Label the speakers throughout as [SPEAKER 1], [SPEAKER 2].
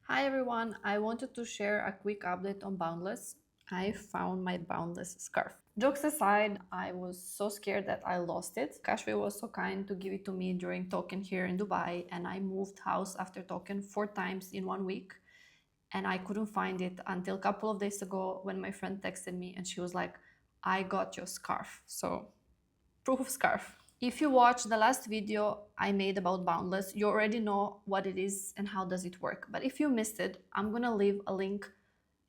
[SPEAKER 1] Hi everyone, I wanted to share a quick update on Boundless. I found my Boundless scarf. Jokes aside, I was so scared that I lost it. Kashvi was so kind to give it to me during token here in Dubai, and I moved house after token 4 times in 1 week, and I couldn't find it until a couple of days ago when my friend texted me and she was like, I got your scarf. So, proof of scarf. If you watched the last video I made about Boundless, you already know what it is and how does it work. But if you missed it, I'm gonna leave a link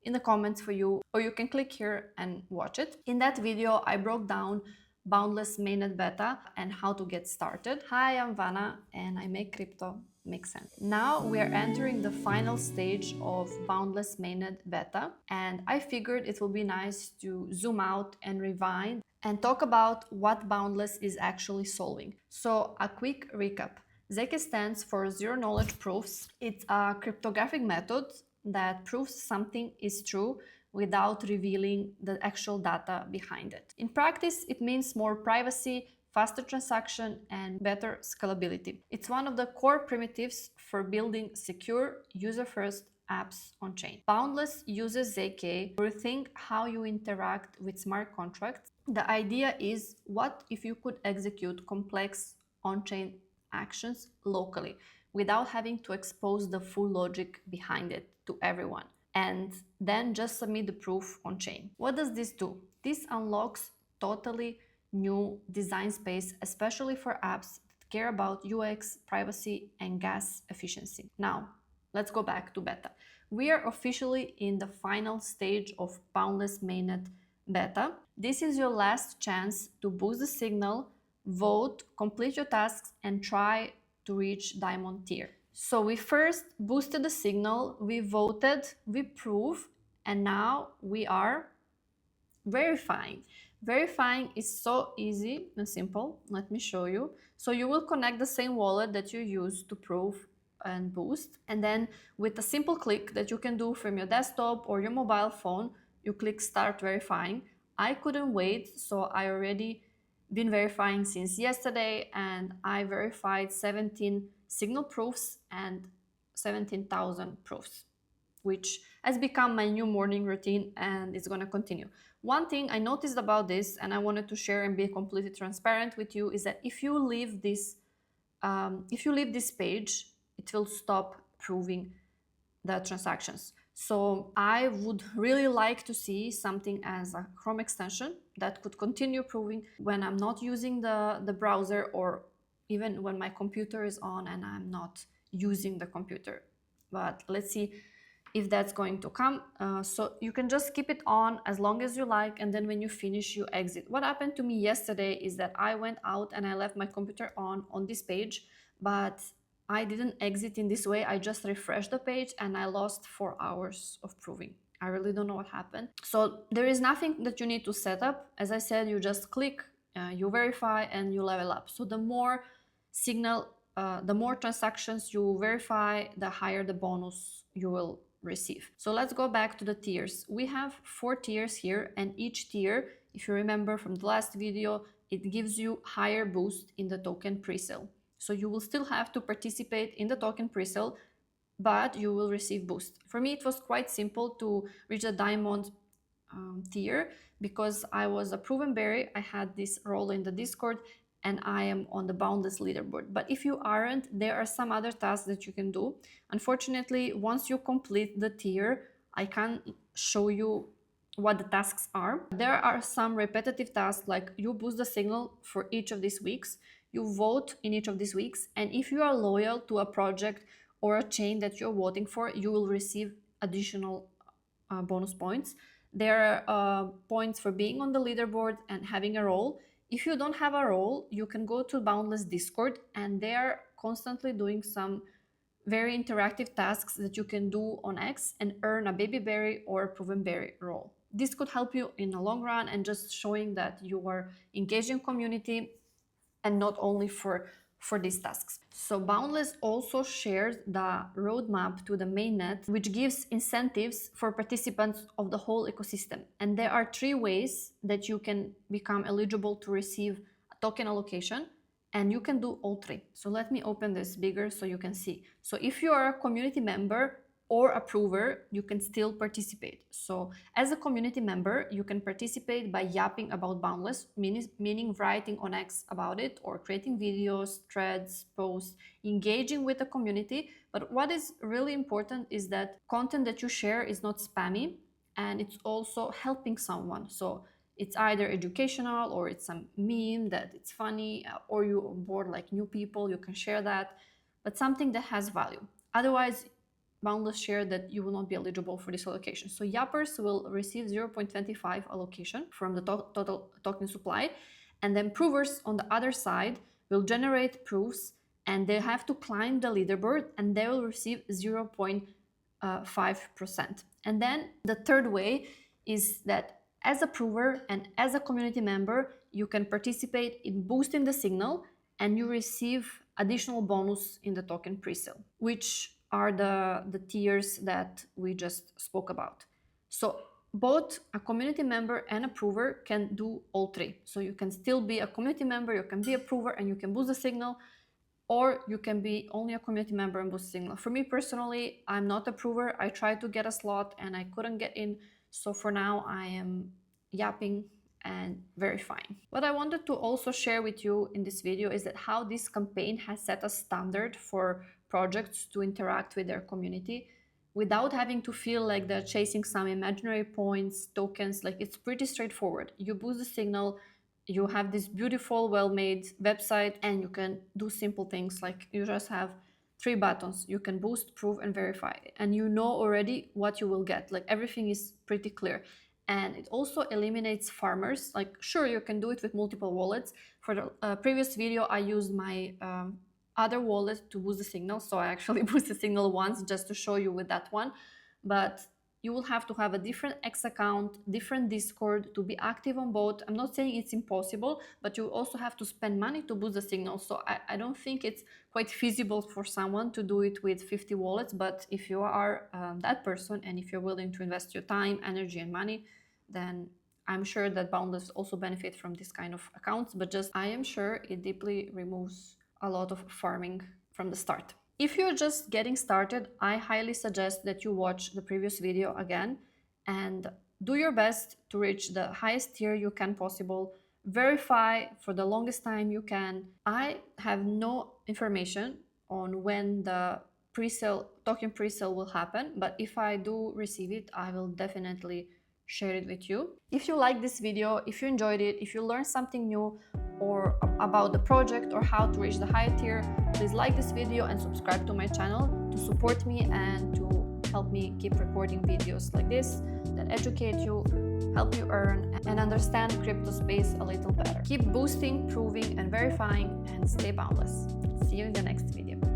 [SPEAKER 1] in the comments for you, or you can click here and watch it. In that video, I broke down Boundless mainnet beta and how to get started. Hi, I'm Vana and I make crypto make sense. Now we are entering the final stage of Boundless mainnet beta, and I figured it will be nice to zoom out and rewind and talk about what Boundless is actually solving. So a quick recap. ZK stands for Zero Knowledge Proofs. It's a cryptographic method that proves something is true without revealing the actual data behind it. In practice, it means more privacy, faster transaction, and better scalability. It's one of the core primitives for building secure, user-first apps on chain. Boundless uses ZK to rethink how you interact with smart contracts. The idea is, what if you could execute complex on-chain actions locally without having to expose the full logic behind it to everyone, and then just submit the proof on chain? What does this do? This unlocks totally new design space, especially for apps that care about UX, privacy, and gas efficiency. Now, let's go back to beta. We are officially in the final stage of Boundless mainnet beta. This is your last chance to boost the signal, vote, complete your tasks, and try to reach diamond tier. So we first boosted the signal, we voted, we proved, and now we are verifying. Verifying is so easy and simple. Let me show you. So you will connect the same wallet that you use to prove and boost, and then with a simple click that you can do from your desktop or your mobile phone, you click start verifying. I couldn't wait, so I already been verifying since yesterday, and I verified 17 signal proofs and 17,000 proofs, which has become my new morning routine and it's going to continue. One thing I noticed about this, and I wanted to share and be completely transparent with you, is that if you leave this page, it will stop proving the transactions. So I would really like to see something as a Chrome extension that could continue proving when I'm not using the browser, or even when my computer is on and I'm not using the computer. But let's see if that's going to come. So you can just keep it on as long as you like, and then when you finish, you exit. What happened to me yesterday is that I went out and I left my computer on this page, but I didn't exit in this way. I just refreshed the page and I lost 4 hours of proving. I really don't know what happened. So there is nothing that you need to set up. As I said, you just click, you verify, and you level up. So the more signal, the more transactions you verify, the higher the bonus you will receive. So let's go back to the tiers. We have 4 tiers here, and each tier, if you remember from the last video, it gives you higher boost in the token presale. So you will still have to participate in the token presale, but you will receive boost. For me, it was quite simple to reach the diamond tier because I was a proven berry. I had this role in the Discord and I am on the Boundless leaderboard. But if you aren't, there are some other tasks that you can do. Unfortunately, once you complete the tier, I can't show you what the tasks are. There are some repetitive tasks, like you boost the signal for each of these weeks, you vote in each of these weeks, and if you are loyal to a project or a chain that you're voting for, you will receive additional bonus points. There are points for being on the leaderboard and having a role. If you don't have a role, you can go to Boundless Discord, and they're constantly doing some very interactive tasks that you can do on X and earn a baby berry or a proven berry role. This could help you in the long run, and just showing that you are engaged in community and not only for these tasks. So Boundless also shares the roadmap to the mainnet, which gives incentives for participants of the whole ecosystem. And there are 3 ways that you can become eligible to receive a token allocation, and you can do all 3. So let me open this bigger so you can see. So if you are a community member, or approver, you can still participate. So as a community member, you can participate by yapping about Boundless, meaning writing on X about it, or creating videos, threads, posts, engaging with the community. But what is really important is that content that you share is not spammy, and it's also helping someone. So it's either educational, or it's some meme that it's funny, or you onboard like new people, you can share that, but something that has value. Otherwise, Boundless share that you will not be eligible for this allocation. So yappers will receive 0.25 allocation from the total token supply, and then provers on the other side will generate proofs, and they have to climb the leaderboard, and they will receive 0.5%. And then the third way is that as a prover and as a community member, you can participate in boosting the signal, and you receive additional bonus in the token presale, which are the tiers that we just spoke about. So both a community member and a prover can do all three. So you can still be a community member, you can be a prover, and you can boost the signal, or you can be only a community member and boost the signal. For me personally, I'm not a prover. I tried to get a slot and I couldn't get in. So for now, I am yapping and verifying. What I wanted to also share with you in this video is that how this campaign has set a standard for projects to interact with their community without having to feel like they're chasing some imaginary points, tokens. Like, it's pretty straightforward. You boost the signal, you have this beautiful, well-made website, and you can do simple things like you just have 3 buttons. You can boost, prove, and verify, and you know already what you will get. Like, everything is pretty clear. And it also eliminates farmers. Like, sure, you can do it with multiple wallets. For the previous video, I used my other wallet to boost the signal. So I actually boosted the signal once just to show you with that one. But you will have to have a different X account, different Discord to be active on both. I'm not saying it's impossible, but you also have to spend money to boost the signal. So I don't think it's quite feasible for someone to do it with 50 wallets. But if you are that person, and if you're willing to invest your time, energy, and money, then I'm sure that Boundless also benefit from this kind of accounts. But just, I am sure it deeply removes a lot of farming from the start. If you're just getting started, I highly suggest that you watch the previous video again and do your best to reach the highest tier you can possible. Verify for the longest time you can. I have no information on when the token presale will happen, but if I do receive it, I will definitely share it with you. If you like this video, if you enjoyed it, if you learned something new or about the project or how to reach the high tier, please like this video and subscribe to my channel to support me and to help me keep recording videos like this that educate you, help you earn, and understand crypto space a little better. Keep boosting, proving, and verifying, and stay boundless. See you in the next video.